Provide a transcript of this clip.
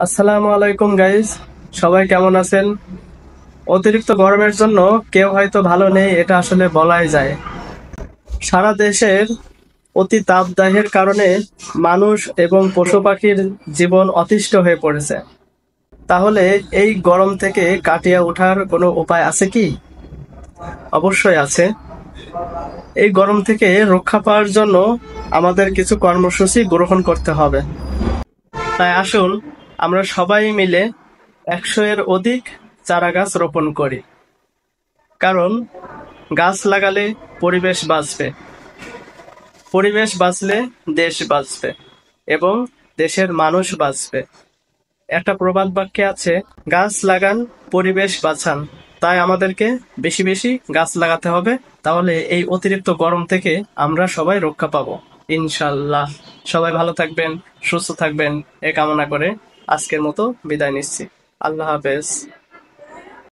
আসসালামু আলাইকুম গাইস, সবাই কেমন আছেন? অতিরিক্ত গরমের জন্য কেউ হয়তো ভালো নেই, এটা আসলে বলাই যায়। সারা দেশের অতি তাপদাহের কারণে মানুষ এবং পশু পাখির জীবন অতিষ্ঠ হয়ে পড়েছে। তাহলে এই গরম থেকে কাটিয়ে ওঠার কোনো উপায় আছে কি? অবশ্যই আছে। এই গরম থেকে রক্ষা পাওয়ার জন্য আমাদের কিছু কর্মসূচি গ্রহণ করতে হবে। তাই আসুন আমরা সবাই মিলে 100 এর অধিক চারা গাছ রোপণ করি। কারণ গাছ লাগালে পরিবেশ বাঁচবে, পরিবেশ বাঁচলে দেশ বাঁচবে এবং দেশের মানুষ বাঁচবে। একটা প্রবাদ বাক্যে আছে, গাছ লাগান পরিবেশ বাঁচান। তাই আমাদেরকে বেশি বেশি গাছ লাগাতে হবে। তাহলে এই অতিরিক্ত গরম থেকে আমরা সবাই রক্ষা পাবো ইনশাল্লাহ। সবাই ভালো থাকবেন, সুস্থ থাকবেন, এ কামনা করে আজকের মতো বিদায় নিচ্ছি। আল্লাহ হাফেজ।